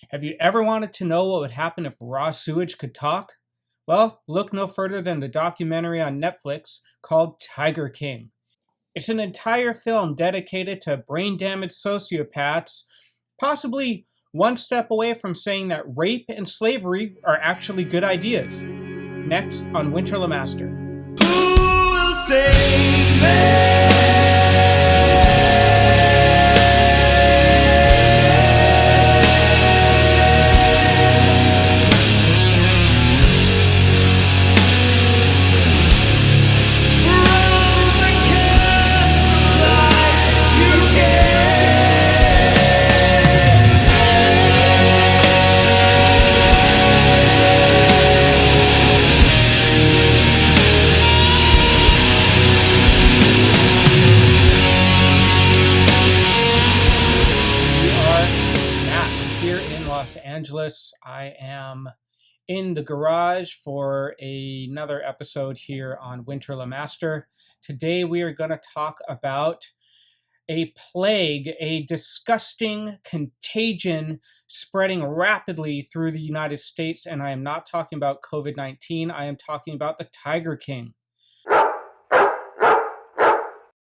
Have you ever wanted to know what would happen if raw sewage could talk? Well, look no further than the documentary on Netflix called Tiger King. It's an entire film dedicated to brain damaged sociopaths, possibly one step away from saying that rape and slavery are actually good ideas. Next on Winter Lemaster. Who will save me? I am in the garage for another episode here on Winter Lemaster. Today we are going to talk about a plague, a disgusting contagion spreading rapidly through the United States, and I am not talking about COVID-19, I am talking about the Tiger King. This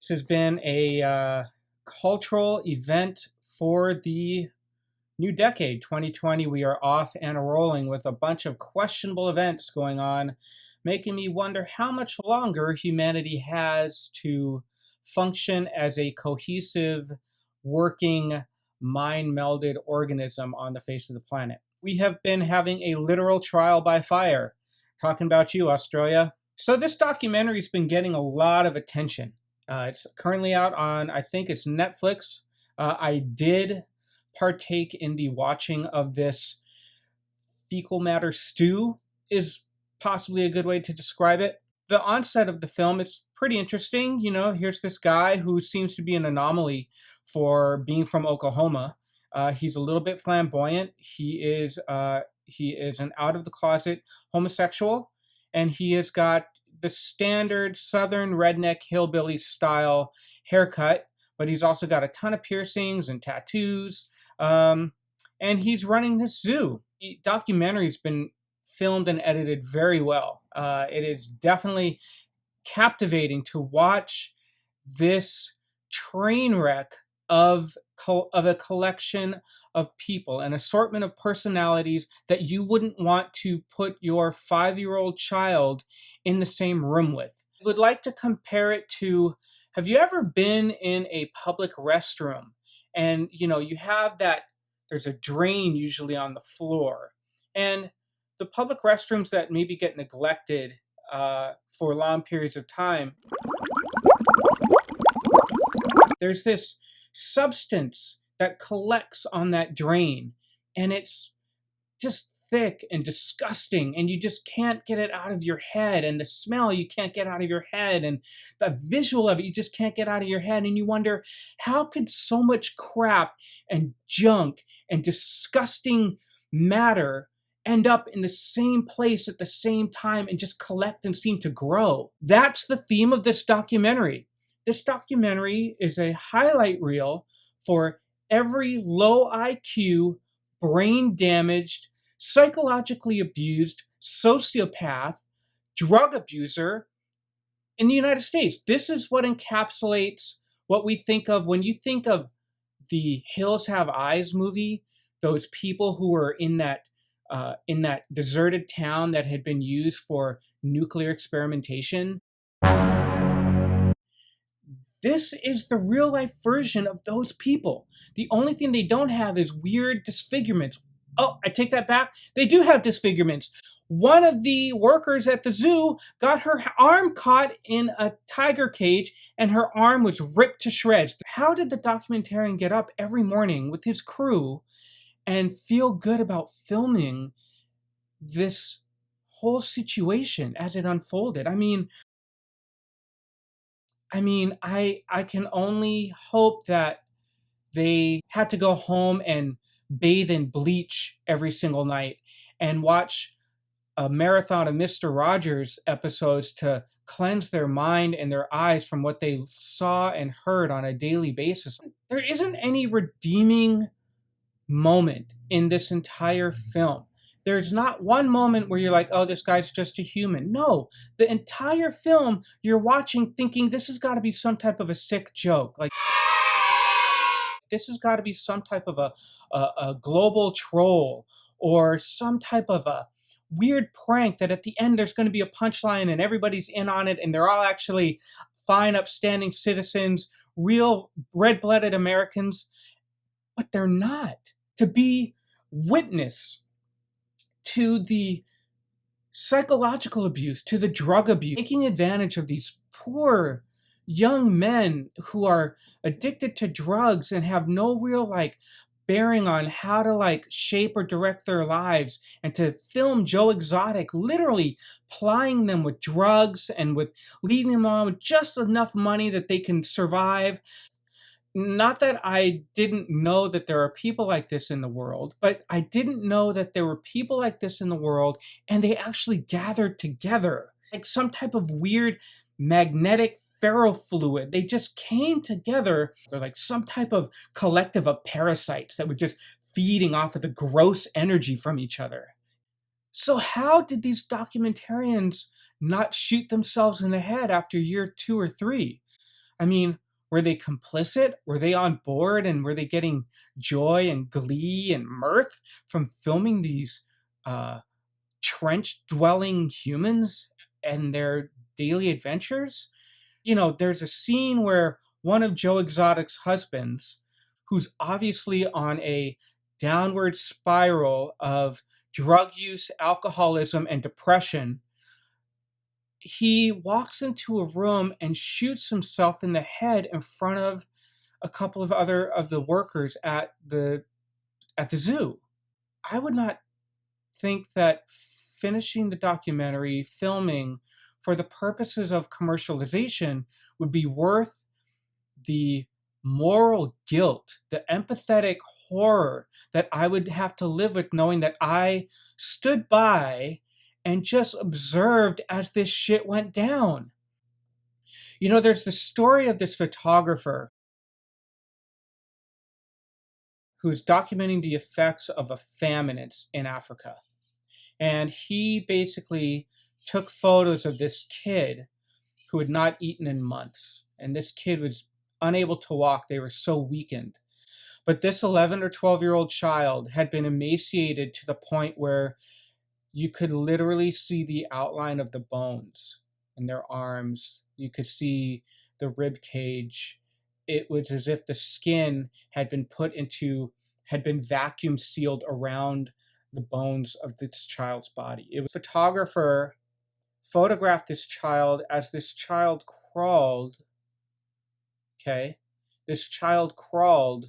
has been a cultural event for the new decade, 2020. We are off and rolling with a bunch of questionable events going on, making me wonder how much longer humanity has to function as a cohesive, working, mind-melded organism on the face of the planet. We have been having a literal trial by fire. Talking about you, Australia. So this documentary's been getting a lot of attention. It's currently out on, I think it's Netflix. I did partake in the watching of this fecal matter stew is possibly a good way to describe it. The onset of the film is pretty interesting. You know, here's this guy who seems to be an anomaly for being from Oklahoma. He's a little bit flamboyant. He is an out of the closet homosexual, and he has got the standard Southern redneck hillbilly style haircut, but he's also got a ton of piercings and tattoos. And he's running this zoo. The documentary's been filmed and edited very well. It is definitely captivating to watch this train wreck of a collection of people, an assortment of personalities that you wouldn't want to put your 5-year-old child in the same room with. I would like to compare it to, have you ever been in a public restroom and, you know, you have that, there's a drain usually on the floor, and the public restrooms that maybe get neglected for long periods of time, there's this substance that collects on that drain, and it's just thick and disgusting, and you just can't get it out of your head, and the smell you can't get out of your head, and the visual of it you just can't get out of your head, and you wonder, how could so much crap and junk and disgusting matter end up in the same place at the same time and just collect and seem to grow? That's the theme of this documentary. This documentary is a highlight reel for every low IQ, brain damaged, psychologically abused sociopath, drug abuser in the United States. This is what encapsulates what we think of when you think of the Hills Have Eyes movie, those people who were in that deserted town that had been used for nuclear experimentation. This is the real life version of those people. The only thing they don't have is weird disfigurements. Oh, I take that back. They do have disfigurements. One of the workers at the zoo got her arm caught in a tiger cage and her arm was ripped to shreds. How did the documentarian get up every morning with his crew and feel good about filming this whole situation as it unfolded? I can only hope that they had to go home and bathe in bleach every single night and watch a marathon of Mr. Rogers episodes to cleanse their mind and their eyes from what they saw and heard on a daily basis. There isn't any redeeming moment in this entire film. There's not one moment where you're like, oh, this guy's just a human. No, the entire film you're watching thinking this has got to be some type of a sick joke. Like, this has got to be some type of a global troll or some type of a weird prank that at the end there's going to be a punchline and everybody's in on it and they're all actually fine, upstanding citizens, real red-blooded Americans, but they're not. To be witness to the psychological abuse, to the drug abuse, taking advantage of these poor young men who are addicted to drugs and have no real like bearing on how to like shape or direct their lives, and to film Joe Exotic literally plying them with drugs and with leading them on with just enough money that they can survive. Not that I didn't know that there are people like this in the world, but I didn't know that there were people like this in the world and they actually gathered together like some type of weird magnetic ferrofluid. They just came together. They're like some type of collective of parasites that were just feeding off of the gross energy from each other. So how did these documentarians not shoot themselves in the head after year 2 or 3? I mean, were they complicit? Were they on board? And were they getting joy and glee and mirth from filming these trench-dwelling humans and their daily adventures? You know, there's a scene where one of Joe Exotic's husbands, who's obviously on a downward spiral of drug use, alcoholism, and depression, he walks into a room and shoots himself in the head in front of a couple of other of the workers at the zoo. I would not think that finishing the documentary, filming for the purposes of commercialization would be worth the moral guilt, the empathetic horror that I would have to live with, knowing that I stood by and just observed as this shit went down. You know, there's the story of this photographer who's documenting the effects of a famine in Africa. And he basically took photos of this kid who had not eaten in months. And this kid was unable to walk. They were so weakened. But this 11 or 12-year-old child had been emaciated to the point where you could literally see the outline of the bones in their arms. You could see the rib cage. It was as if the skin had been vacuum sealed around the bones of this child's body. A photographer photographed this child as this child crawled. Okay? This child crawled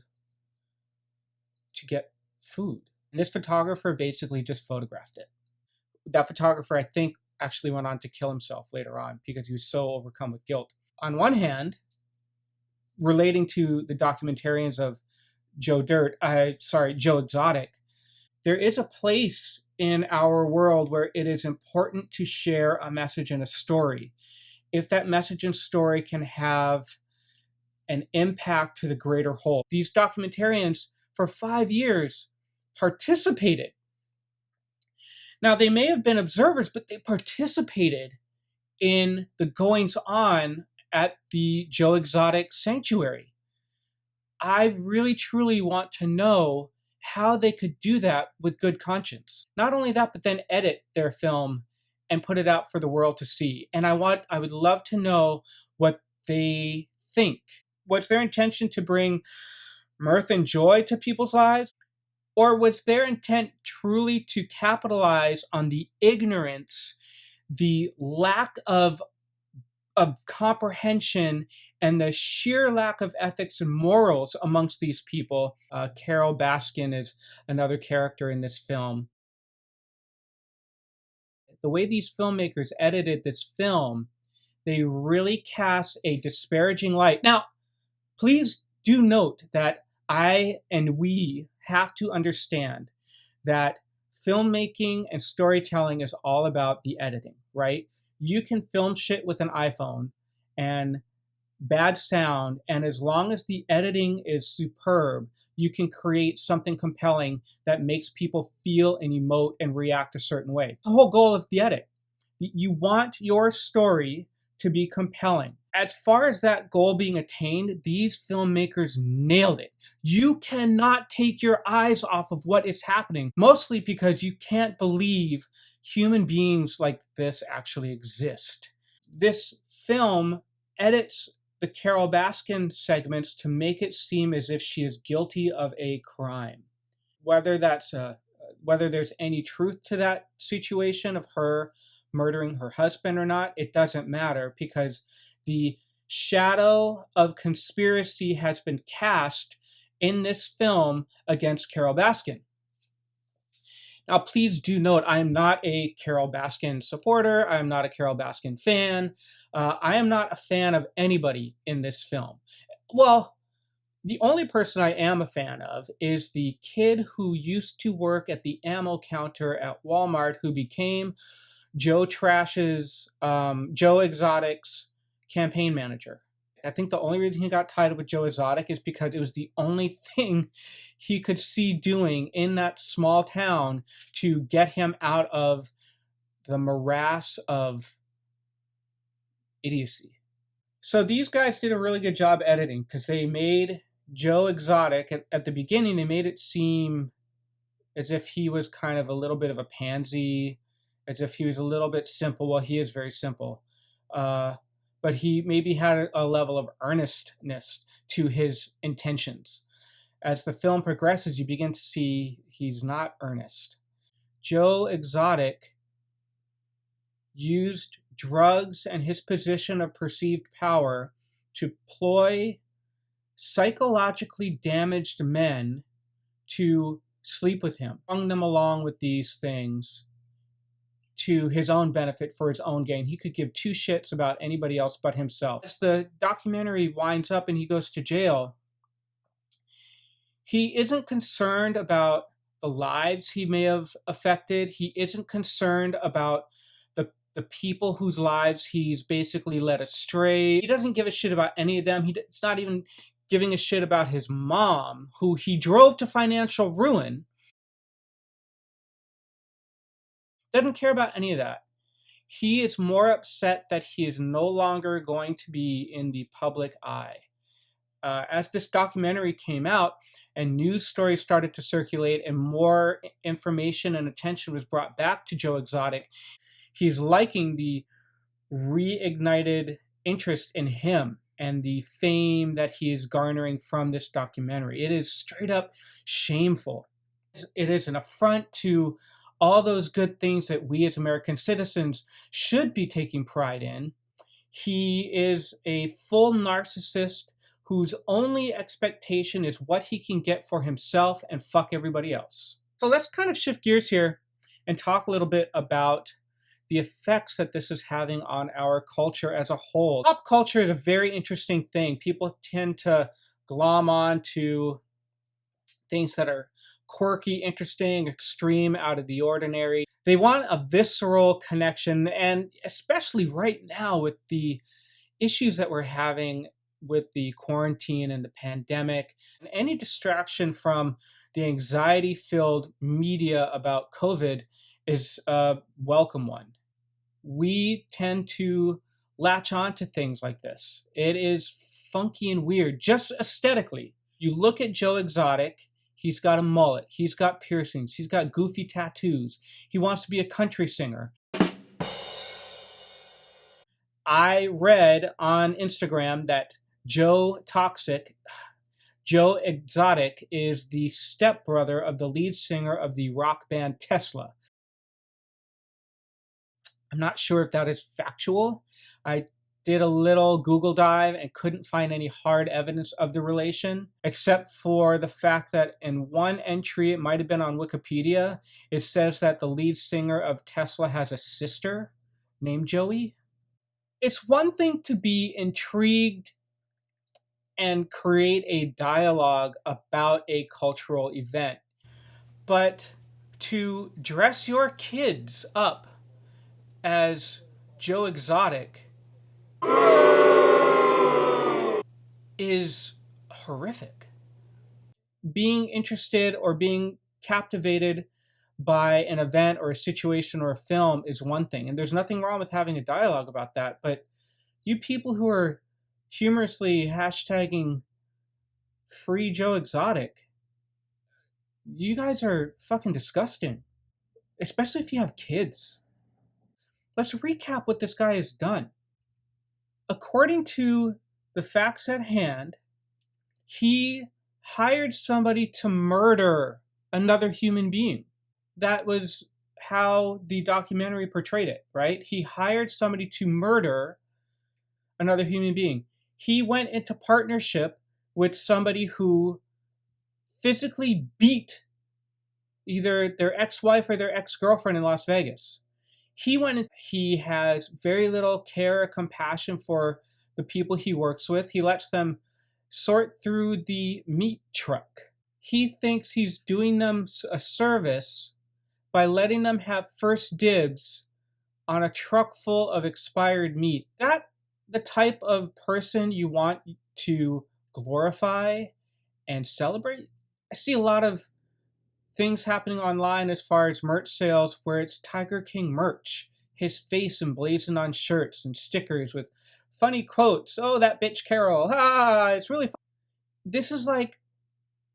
to get food. And this photographer basically just photographed it. That photographer, I think, actually went on to kill himself later on because he was so overcome with guilt. On one hand, relating to the documentarians of Joe Exotic, there is a place in our world where it is important to share a message and a story. If that message and story can have an impact to the greater whole. These documentarians, for 5 years, participated. Now, they may have been observers, but they participated in the goings-on at the Joe Exotic sanctuary. I really, truly want to know how they could do that with good conscience. Not only that, but then edit their film and put it out for the world to see. And I would love to know what they think. Was their intention to bring mirth and joy to people's lives? Or was their intent truly to capitalize on the ignorance, the lack of comprehension, and the sheer lack of ethics and morals amongst these people? Carol Baskin is another character in this film. The way these filmmakers edited this film, they really cast a disparaging light. Now, please do note that I and we have to understand that filmmaking and storytelling is all about the editing, right? You can film shit with an iPhone and bad sound, and as long as the editing is superb, you can create something compelling that makes people feel and emote and react a certain way. The whole goal of the edit. You want your story to be compelling. As far as that goal being attained, these filmmakers nailed it. You cannot take your eyes off of what is happening, mostly because you can't believe human beings like this actually exist. This film edits the Carol Baskin segments to make it seem as if she is guilty of a crime. Whether there's any truth to that situation of her murdering her husband or not, it doesn't matter, because the shadow of conspiracy has been cast in this film against Carol Baskin. Now, please do note, I am not a Carol Baskin supporter. I am not a Carol Baskin fan. I am not a fan of anybody in this film. Well, the only person I am a fan of is the kid who used to work at the ammo counter at Walmart, who became Joe Exotic's campaign manager. I think the only reason he got tied with Joe Exotic is because it was the only thing he could see doing in that small town to get him out of the morass of idiocy. So these guys did a really good job editing, because they made Joe Exotic, at the beginning, they made it seem as if he was kind of a little bit of a pansy, as if he was a little bit simple. Well, he is very simple. But he maybe had a level of earnestness to his intentions. As the film progresses, you begin to see he's not earnest. Joe Exotic used drugs and his position of perceived power to ploy psychologically damaged men to sleep with him, strung them along with these things to his own benefit, for his own gain. He could give two shits about anybody else but himself. As the documentary winds up and he goes to jail, he isn't concerned about the lives he may have affected. He isn't concerned about the people whose lives he's basically led astray. He doesn't give a shit about any of them. It's not even giving a shit about his mom, who he drove to financial ruin. Doesn't care about any of that. He is more upset that he is no longer going to be in the public eye. As this documentary came out and news stories started to circulate and more information and attention was brought back to Joe Exotic, he's liking the reignited interest in him and the fame that he is garnering from this documentary. It is straight up shameful. It is an affront to all those good things that we as American citizens should be taking pride in. He is a full narcissist whose only expectation is what he can get for himself and fuck everybody else. So let's kind of shift gears here and talk a little bit about the effects that this is having on our culture as a whole. Pop culture is a very interesting thing. People tend to glom on to things that are quirky, interesting, extreme, out of the ordinary. They want a visceral connection, and especially right now with the issues that we're having with the quarantine and the pandemic, and any distraction from the anxiety-filled media about COVID is a welcome one. We tend to latch on to things like this. It is funky and weird, just aesthetically. You look at Joe Exotic, he's got a mullet, he's got piercings, he's got goofy tattoos, he wants to be a country singer. I read on Instagram that Joe Exotic is the stepbrother of the lead singer of the rock band Tesla. I'm not sure if that is factual. I did a little Google dive and couldn't find any hard evidence of the relation, except for the fact that in one entry, it might have been on Wikipedia, it says that the lead singer of Tesla has a sister named Joey. It's one thing to be intrigued and create a dialogue about a cultural event, but to dress your kids up as Joe Exotic is horrific. Being interested or being captivated by an event or a situation or a film is one thing, and there's nothing wrong with having a dialogue about that. But you people who are humorously hashtagging free Joe Exotic, you guys are fucking disgusting, especially if you have kids. Let's recap what this guy has done. According to the facts at hand, he hired somebody to murder another human being. That was how the documentary portrayed it, right? He hired somebody to murder another human being. He went into partnership with somebody who physically beat either their ex-wife or their ex-girlfriend in Las Vegas. He has very little care or compassion for the people he works with. He lets them sort through the meat truck. He thinks he's doing them a service by letting them have first dibs on a truck full of expired meat. That the type of person you want to glorify and celebrate? I see a lot of things happening online as far as merch sales where it's Tiger King merch, his face emblazoned on shirts and stickers with funny quotes. Oh, that bitch Carol. Ah, it's really fun. This is like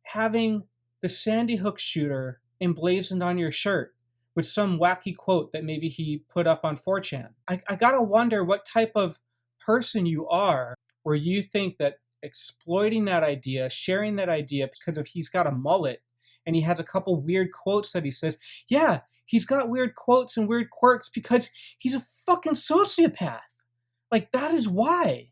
having the Sandy Hook shooter emblazoned on your shirt with some wacky quote that maybe he put up on 4chan. I gotta wonder what type of person you are where you think that exploiting that idea, sharing that idea because of he's got a mullet and he has a couple weird quotes that he says, yeah, he's got weird quotes and weird quirks because he's a fucking sociopath. Like, that is why.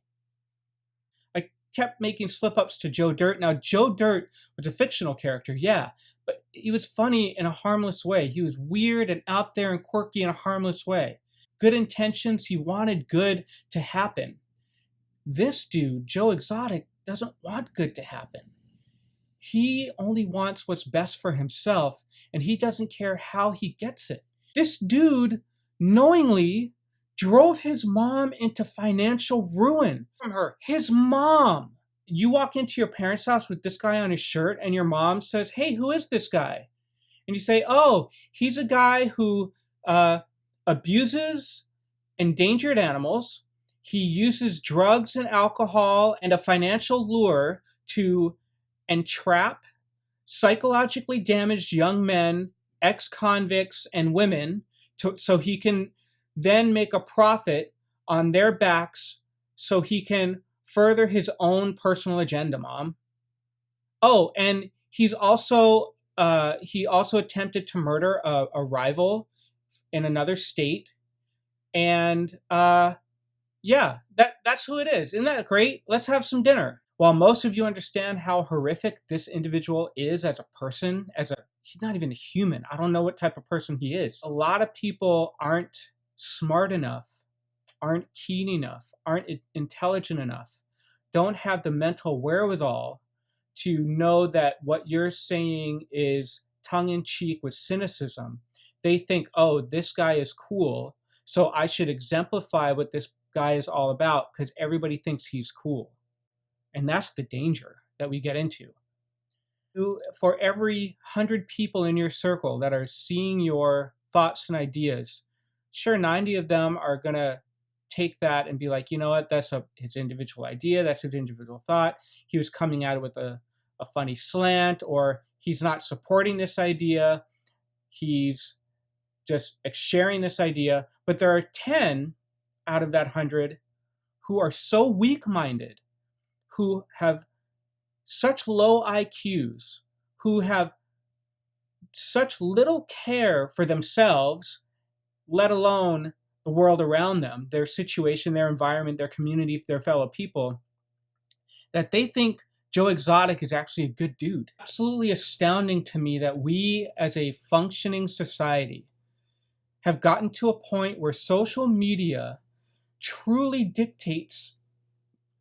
I kept making slip-ups to Joe Dirt. Now, Joe Dirt was a fictional character, yeah, but he was funny in a harmless way. He was weird and out there and quirky in a harmless way. Good intentions, he wanted good to happen. This dude, Joe Exotic, doesn't want good to happen. He only wants what's best for himself, and he doesn't care how he gets it. This dude knowingly drove his mom into financial ruin from her. His mom. You walk into your parents' house with this guy on his shirt, and your mom says, hey, who is this guy? And you say, oh, he's a guy who abuses endangered animals. He uses drugs and alcohol and a financial lure to entrap psychologically damaged young men, ex-convicts, and women so he can then make a profit on their backs so he can further his own personal agenda, Mom. Oh, and he also attempted to murder a rival in another state. And yeah, that's who it is. Isn't that great? Let's have some dinner. While most of you understand how horrific this individual is as a person, he's not even a human. I don't know what type of person he is. A lot of people aren't smart enough, aren't keen enough, aren't intelligent enough, don't have the mental wherewithal to know that what you're saying is tongue-in-cheek with cynicism. They think, oh, this guy is cool, so I should exemplify what this guy is all about because everybody thinks he's cool. And that's the danger that we get into. For every 100 people in your circle that are seeing your thoughts and ideas, sure, 90 of them are going to take that and be like, you know what, that's his individual idea, that's his individual thought. He was coming at it with a funny slant, or he's not supporting this idea. He's just sharing this idea. But there are 10 out of that 100 who are so weak-minded, who have such low IQs, who have such little care for themselves, let alone the world around them, their situation, their environment, their community, their fellow people, that they think Joe Exotic is actually a good dude. Absolutely astounding to me that we, as a functioning society, have gotten to a point where social media truly dictates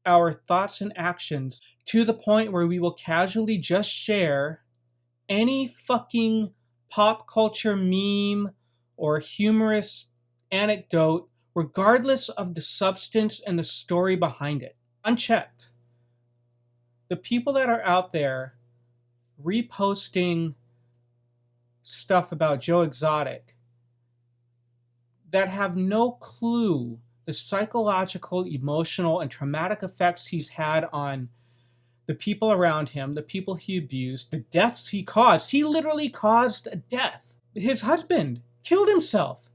our thoughts and actions to the point where we will casually just share any fucking pop culture meme or humorous anecdote, regardless of the substance and the story behind it, unchecked. The people that are out there reposting stuff about Joe Exotic that have no clue the psychological, emotional, and traumatic effects he's had on the people around him, the people he abused, the deaths he caused. He literally caused a death. His husband killed himself.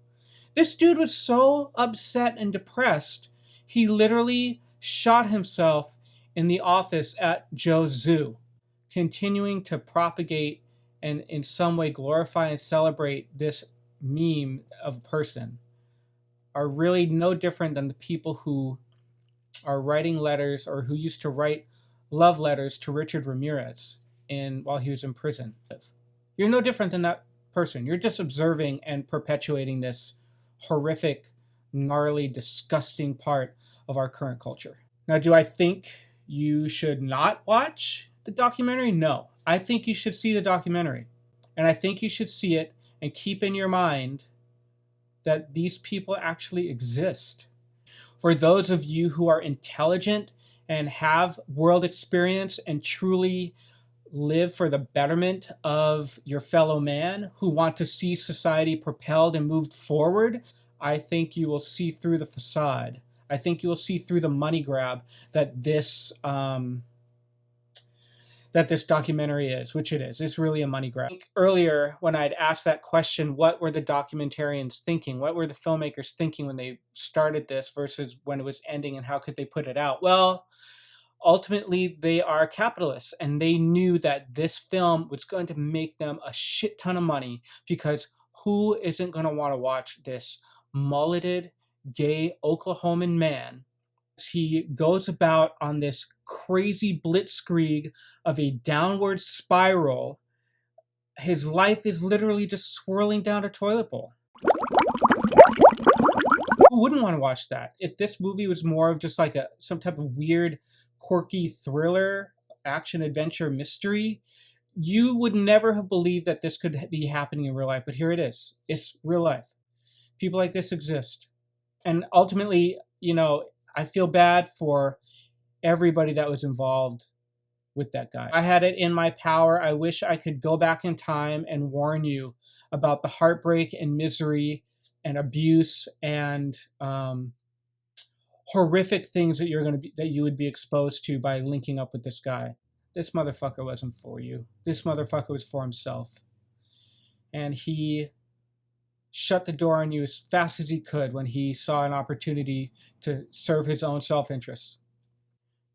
This dude was so upset and depressed, he literally shot himself in the office at Joe's Zoo, continuing to propagate and in some way glorify and celebrate this meme of a person are really no different than the people who are writing letters or who used to write love letters to Richard Ramirez while he was in prison. You're no different than that person. You're just observing and perpetuating this horrific, gnarly, disgusting part of our current culture. Now, do I think you should not watch the documentary? No. I think you should see the documentary. And I think you should see it and keep in your mind that these people actually exist. For those of you who are intelligent and have world experience and truly live for the betterment of your fellow man, who want to see society propelled and moved forward, I think you will see through the facade. I think you will see through the money grab that this documentary is, which it is. It's really a money grab. Earlier, when I'd asked that question, what were the documentarians thinking? What were the filmmakers thinking when they started this versus when it was ending, and how could they put it out? Well, ultimately, they are capitalists, and they knew that this film was going to make them a shit ton of money, because who isn't going to want to watch this mulleted, gay Oklahoman man? He goes about on this crazy blitzkrieg of a downward spiral. His life is literally just swirling down a toilet bowl. Who wouldn't want to watch that? If this movie was more of just like some type of weird, quirky thriller, action, adventure, mystery, you would never have believed that this could be happening in real life. But here it is. It's real life. People like this exist. And ultimately, I feel bad for everybody that was involved with that guy. I had it in my power. I wish I could go back in time and warn you about the heartbreak and misery and abuse and horrific things that you would be exposed to by linking up with this guy. This motherfucker wasn't for you. This motherfucker was for himself. And he shut the door on you as fast as he could when he saw an opportunity to serve his own self-interest.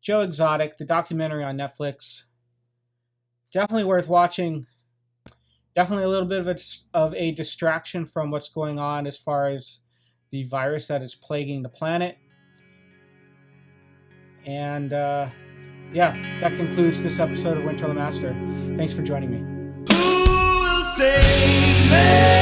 Joe Exotic, the documentary on Netflix, definitely worth watching. Definitely a little bit of a distraction from what's going on as far as the virus that is plaguing the planet. And that concludes this episode of Winter the Master. Thanks for joining me. Who will save me?